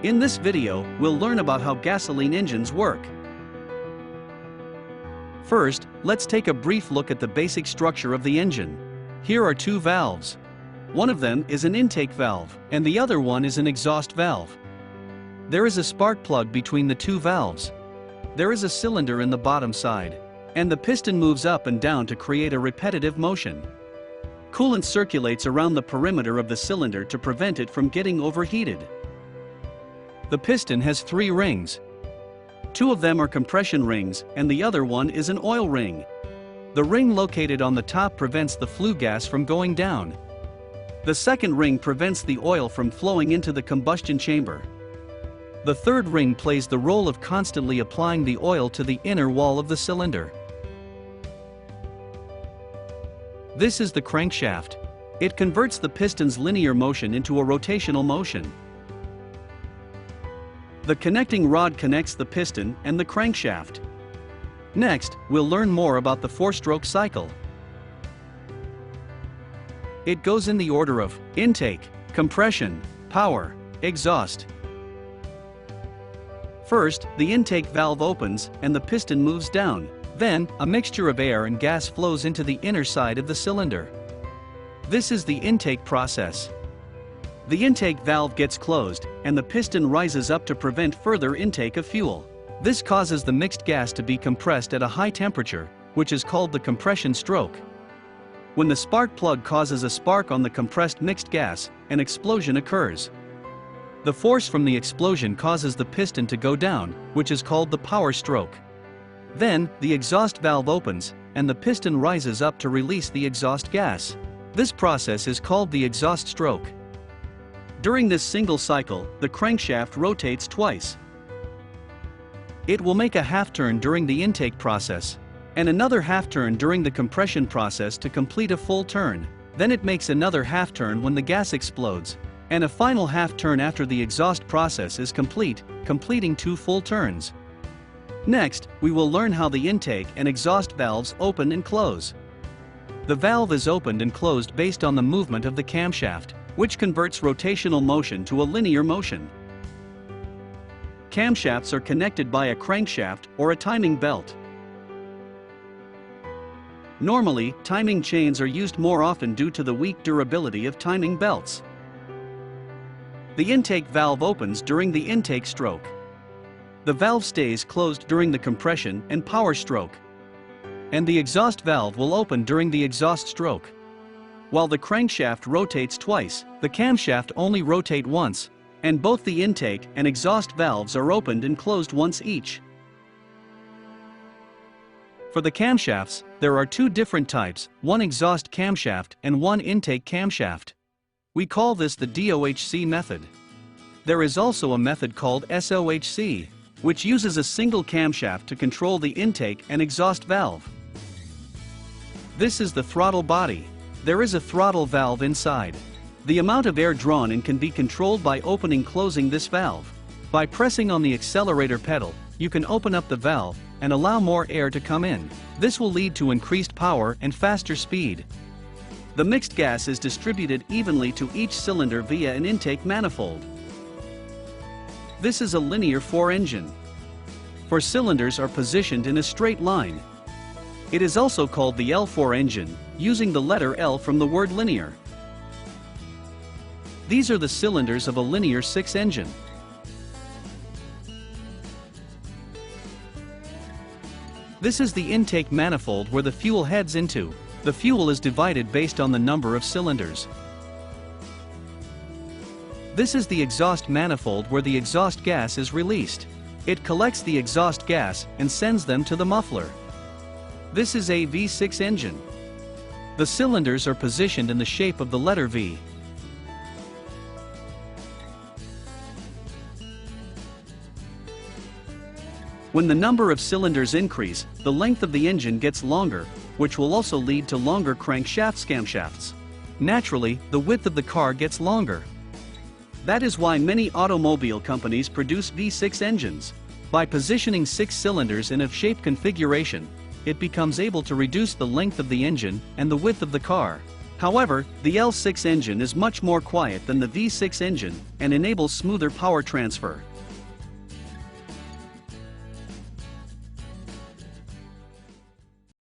In this video, we'll learn about how gasoline engines work. First, let's take a brief look at the basic structure of the engine. Here are two valves. One of them is an intake valve, and the other one is an exhaust valve. There is a spark plug between the two valves. There is a cylinder in the bottom side, and the piston moves up and down to create a repetitive motion. Coolant circulates around the perimeter of the cylinder to prevent it from getting overheated. The piston has 3 rings. 2 of them are compression rings, and the other one is an oil ring. The ring located on the top prevents the flue gas from going down. The second ring prevents the oil from flowing into the combustion chamber. The third ring plays the role of constantly applying the oil to the inner wall of the cylinder. This is the crankshaft. It converts the piston's linear motion into a rotational motion. The connecting rod connects the piston and the crankshaft. Next, we'll learn more about the 4-stroke cycle. It goes in the order of intake, compression, power, exhaust. First, the intake valve opens and the piston moves down. Then, a mixture of air and gas flows into the inner side of the cylinder. This is the intake process. The intake valve gets closed, and the piston rises up to prevent further intake of fuel. This causes the mixed gas to be compressed at a high temperature, which is called the compression stroke. When the spark plug causes a spark on the compressed mixed gas, an explosion occurs. The force from the explosion causes the piston to go down, which is called the power stroke. Then, the exhaust valve opens, and the piston rises up to release the exhaust gas. This process is called the exhaust stroke. During this single cycle, the crankshaft rotates twice. It will make a half-turn during the intake process, and another half-turn during the compression process to complete a full turn. Then it makes another half-turn when the gas explodes, and a final half-turn after the exhaust process is complete, completing 2 full turns. Next, we will learn how the intake and exhaust valves open and close. The valve is opened and closed based on the movement of the camshaft, which converts rotational motion to a linear motion. Camshafts are connected by a crankshaft or a timing belt. Normally, timing chains are used more often due to the weak durability of timing belts. The intake valve opens during the intake stroke. The valve stays closed during the compression and power stroke. And the exhaust valve will open during the exhaust stroke. While the crankshaft rotates twice, the camshaft only rotate once, and both the intake and exhaust valves are opened and closed once each. For the camshafts, there are 2 different types, one exhaust camshaft and one intake camshaft. We call this the DOHC method. There is also a method called SOHC, which uses a single camshaft to control the intake and exhaust valve. This is the throttle body. There is a throttle valve inside. The amount of air drawn in can be controlled by closing this valve. By pressing on the accelerator pedal, you can open up the valve and allow more air to come in. This will lead to increased power and faster speed. The mixed gas is distributed evenly to each cylinder via an intake manifold. This is a linear 4 engine. 4 cylinders are positioned in a straight line. It is also called the L4 engine, using the letter L from the word linear. These are the cylinders of a linear 6 engine. This is the intake manifold where the fuel heads into. The fuel is divided based on the number of cylinders. This is the exhaust manifold where the exhaust gas is released. It collects the exhaust gas and sends them to the muffler. This is a V6 engine. The cylinders are positioned in the shape of the letter V. When the number of cylinders increase, the length of the engine gets longer, which will also lead to longer crankshaft camshafts. Naturally, the width of the car gets longer. That is why many automobile companies produce V6 engines. By positioning 6 cylinders in a shape configuration, it becomes able to reduce the length of the engine and the width of the car. However, the L6 engine is much more quiet than the V6 engine and enables smoother power transfer.